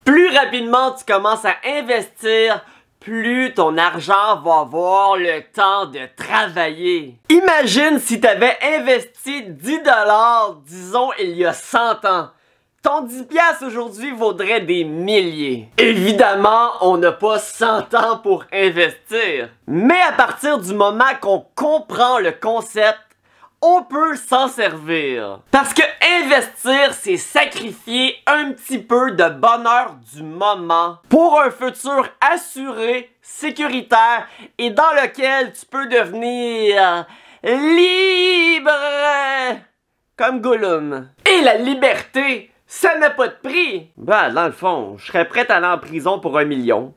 Plus rapidement tu commences à investir, plus ton argent va avoir le temps de travailler. Imagine si tu avais investi 10 $, disons il y a 100 ans. Ton 10 piastres aujourd'hui vaudrait des milliers. Évidemment, on n'a pas 100 ans pour investir. Mais à partir du moment qu'on comprend le concept, on peut s'en servir. Parce que investir, c'est sacrifier un petit peu de bonheur du moment pour un futur assuré, sécuritaire et dans lequel tu peux devenir libre comme Gollum. Et la liberté, ça n'a pas de prix. Ben, dans le fond, je serais prêt à aller en prison pour 1 million.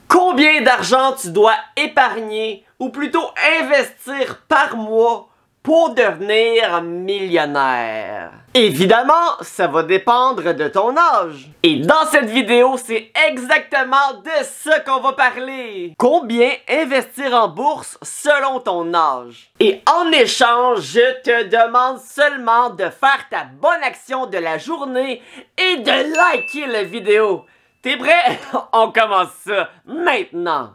Combien d'argent tu dois épargner ou plutôt investir par mois pour devenir millionnaire? Évidemment, ça va dépendre de ton âge. Et dans cette vidéo, c'est exactement de ça qu'on va parler. Combien investir en bourse selon ton âge? Et en échange, je te demande seulement de faire ta bonne action de la journée et de liker la vidéo. T'es prêt? On commence ça maintenant.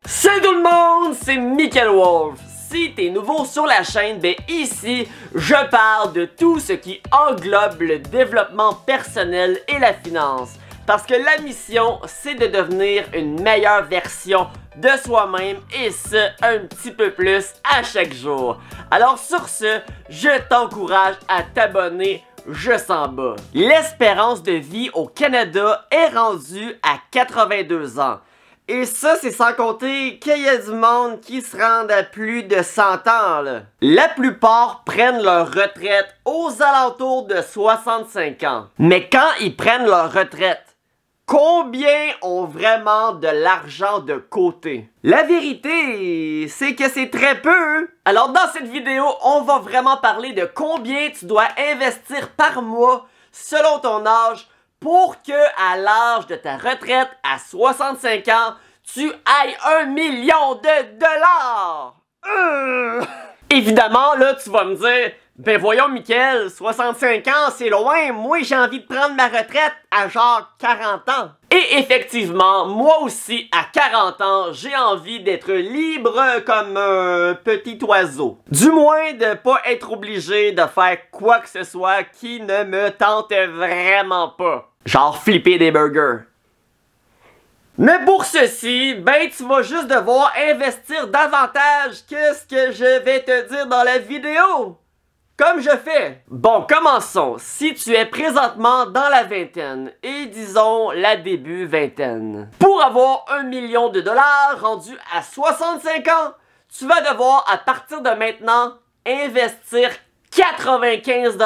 Salut tout le monde, c'est Michael Wolf. Si t'es nouveau sur la chaîne, ben ici, je parle de tout ce qui englobe le développement personnel et la finance. Parce que la mission, c'est de devenir une meilleure version de soi-même et ce, un petit peu plus à chaque jour. Alors sur ce, je t'encourage à t'abonner juste en bas. L'espérance de vie au Canada est rendue à 82 ans. Et ça, c'est sans compter qu'il y a du monde qui se rendent à plus de 100 ans, là. La plupart prennent leur retraite aux alentours de 65 ans. Mais quand ils prennent leur retraite, combien ont vraiment de l'argent de côté? La vérité, c'est que c'est très peu. Alors dans cette vidéo, on va vraiment parler de combien tu dois investir par mois selon ton âge pour que, à l'âge de ta retraite, à 65 ans, tu ailles 1 million de dollars! Évidemment, là, tu vas me dire, ben voyons, Mickaël, 65 ans, c'est loin, moi j'ai envie de prendre ma retraite à genre 40 ans. Et effectivement, moi aussi, à 40 ans, j'ai envie d'être libre comme un petit oiseau. Du moins, de pas être obligé de faire quoi que ce soit qui ne me tente vraiment pas. Genre flipper des burgers. Mais pour ceci, ben tu vas juste devoir investir davantage que ce que je vais te dire dans la vidéo. Comme je fais. Bon, commençons. Si tu es présentement dans la vingtaine, et disons la début vingtaine, pour avoir 1 million de dollars rendu à 65 ans, tu vas devoir, à partir de maintenant, investir 95 $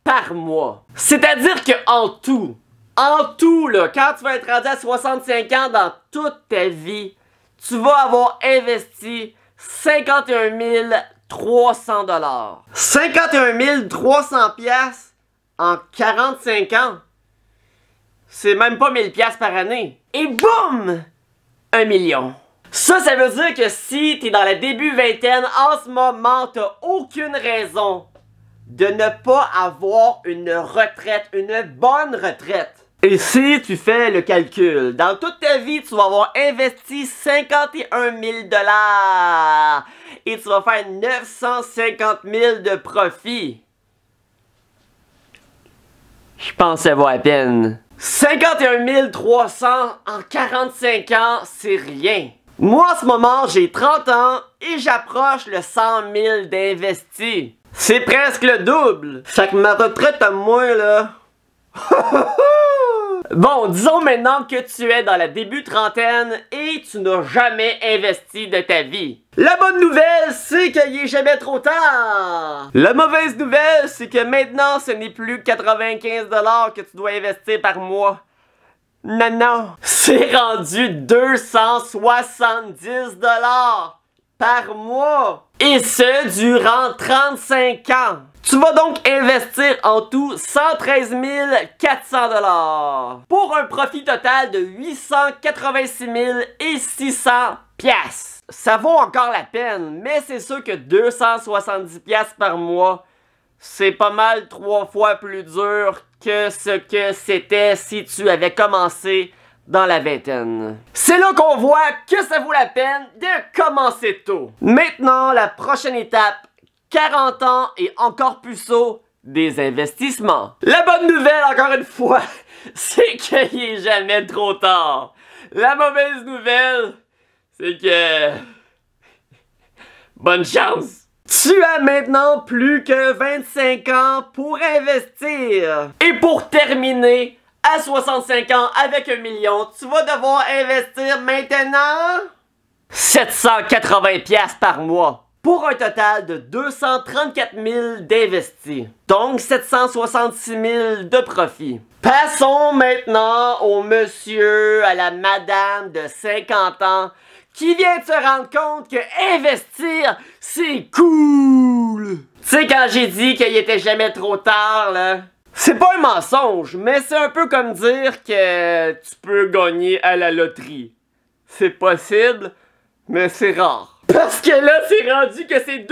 par mois. C'est-à-dire que en tout, là, quand tu vas être rendu à 65 ans dans toute ta vie, tu vas avoir investi 51 300 $. 51 300 piastres en 45 ans. C'est même pas 1000 piastres par année. Et boum! 1 million. Ça veut dire que si t'es dans la début vingtaine, en ce moment, t'as aucune raison de ne pas avoir une retraite, une bonne retraite. Et si tu fais le calcul, dans toute ta vie, tu vas avoir investi 51 000 $ et tu vas faire 950 000 de profit. Je pense que ça vaut à peine. 51 300 en 45 ans, c'est rien. Moi, en ce moment, j'ai 30 ans et j'approche le 100 000 d'investis. C'est presque le double. Fait que ma retraite à moi, là... Bon, disons maintenant que tu es dans la début trentaine et tu n'as jamais investi de ta vie. La bonne nouvelle, c'est qu'il est jamais trop tard. La mauvaise nouvelle, c'est que maintenant, ce n'est plus 95 $ que tu dois investir par mois. Non, c'est rendu 270 $ par mois. Et ce, durant 35 ans. Tu vas donc investir en tout 113 400 $ pour un profit total de 886 600 piastres. ça vaut encore la peine, mais c'est sûr que 270$ par mois, c'est pas mal 3 fois plus dur que ce que c'était si tu avais commencé dans la vingtaine. C'est là qu'on voit que ça vaut la peine de commencer tôt. Maintenant, la prochaine étape, 40 ans et encore plus tôt, des investissements. La bonne nouvelle, encore une fois, c'est qu'il est jamais trop tard. La mauvaise nouvelle, c'est que... bonne chance! Tu as maintenant plus que 25 ans pour investir. Et pour terminer, à 65 ans avec 1 million, tu vas devoir investir maintenant 780$ par mois. Pour un total de 234 000 d'investis. Donc 766 000 de profit. Passons maintenant au monsieur, à la madame de 50 ans qui vient de se rendre compte que investir, c'est cool! Tu sais, quand j'ai dit qu'il était jamais trop tard, là, c'est pas un mensonge, mais c'est un peu comme dire que tu peux gagner à la loterie. C'est possible, mais c'est rare. Parce que là, c'est rendu que c'est 2480$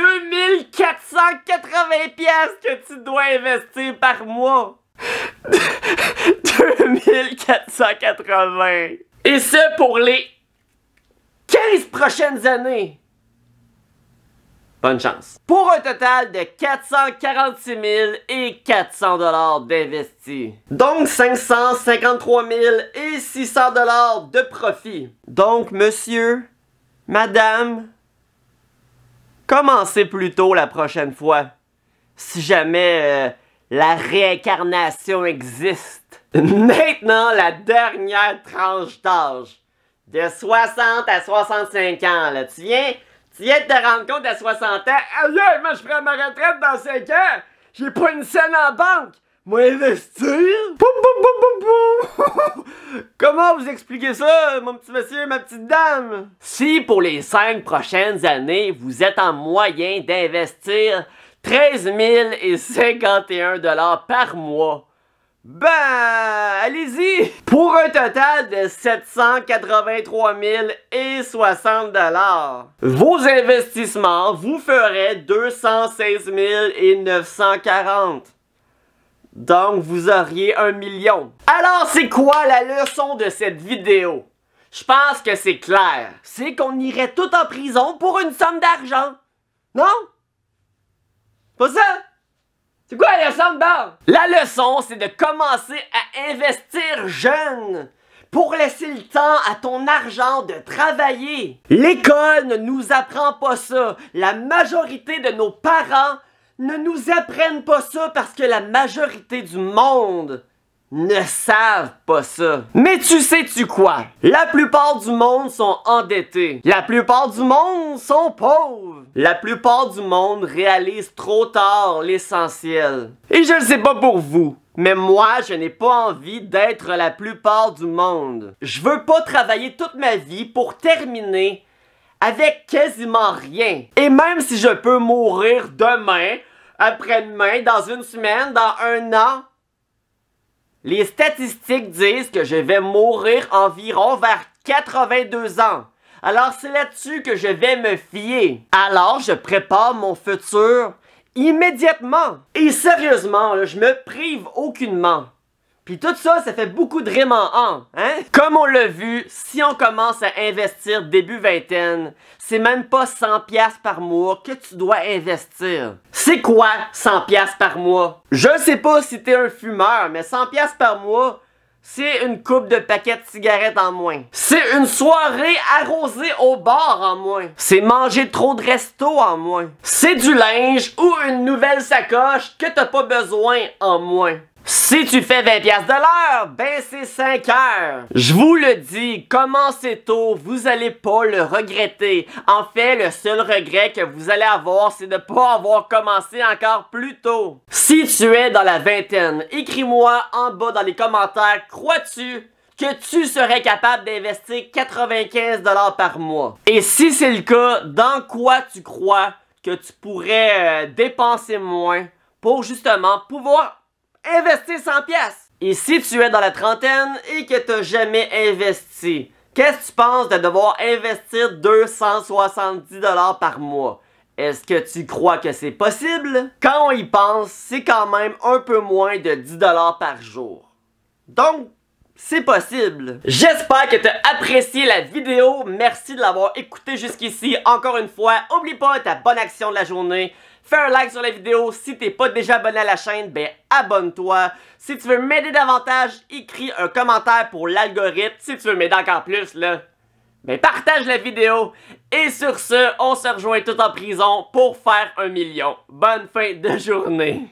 que tu dois investir par mois. 2480. Et ce pour les 15 prochaines années. Bonne chance. Pour un total de 446 400$ d'investis. Donc 553 600$ de profit. Donc monsieur, madame, commencez plus tôt la prochaine fois. Si jamais la réincarnation existe. Maintenant, la dernière tranche d'âge. De 60 à 65 ans, là. Tu viens de te rendre compte à 60 ans. Aïe, moi je prends ma retraite dans 5 ans. J'ai pas une scène en banque. Moi investir? Comment vous expliquez ça, mon petit monsieur, ma petite dame? Si pour les 5 prochaines années, vous êtes en moyen d'investir 13 051$ par mois, ben, allez-y! Pour un total de 783 060$. Vos investissements vous feraient 216 940$. Donc, vous auriez 1 million. Alors, c'est quoi la leçon de cette vidéo? Je pense que c'est clair. C'est qu'on irait tout en prison pour une somme d'argent. Non? Pas ça? C'est quoi la leçon de base? La leçon, c'est de commencer à investir jeune pour laisser le temps à ton argent de travailler. L'école ne nous apprend pas ça. La majorité de nos parents ne nous apprennent pas ça parce que la majorité du monde ne savent pas ça. Mais tu sais-tu quoi? La plupart du monde sont endettés. La plupart du monde sont pauvres. La plupart du monde réalise trop tard l'essentiel. Et je ne sais pas pour vous, mais moi, je n'ai pas envie d'être la plupart du monde. Je veux pas travailler toute ma vie pour terminer avec quasiment rien. Et même si je peux mourir demain, après-demain, dans une semaine, dans un an, les statistiques disent que je vais mourir environ vers 82 ans. Alors c'est là-dessus que je vais me fier. Alors je prépare mon futur immédiatement. Et sérieusement, là, je me prive aucunement. Puis tout ça, ça fait beaucoup de rimes en an, hein? Comme on l'a vu, si on commence à investir début vingtaine, c'est même pas 100$ par mois que tu dois investir. C'est quoi 100$ par mois? Je sais pas si t'es un fumeur, mais 100$ par mois, c'est une coupe de paquets de cigarettes en moins. C'est une soirée arrosée au bar en moins. C'est manger trop de resto en moins. C'est du linge ou une nouvelle sacoche que t'as pas besoin en moins. Si tu fais 20$ de l'heure, ben c'est 5 heures. Je vous le dis, commencez tôt, vous allez pas le regretter. En fait, le seul regret que vous allez avoir, c'est de pas avoir commencé encore plus tôt. Si tu es dans la vingtaine, écris-moi en bas dans les commentaires, crois-tu que tu serais capable d'investir 95$ par mois? Et si c'est le cas, dans quoi tu crois que tu pourrais dépenser moins pour justement pouvoir investir 100$. Et si tu es dans la trentaine et que tu n'as jamais investi Qu'est-ce que tu penses de devoir investir 270$ par mois? Est-ce que tu crois que c'est possible? Quand on y pense, c'est quand même un peu moins de 10$ par jour. Donc, c'est possible. J'espère que tu as apprécié la vidéo. Merci de l'avoir écouté jusqu'ici. Encore une fois, oublie pas ta bonne action de la journée. Fais un like sur la vidéo. Si t'es pas déjà abonné à la chaîne, ben abonne-toi. Si tu veux m'aider davantage, écris un commentaire pour l'algorithme. Si tu veux m'aider encore plus, là, ben partage la vidéo. Et sur ce, on se rejoint tout en prison pour faire 1 million. Bonne fin de journée.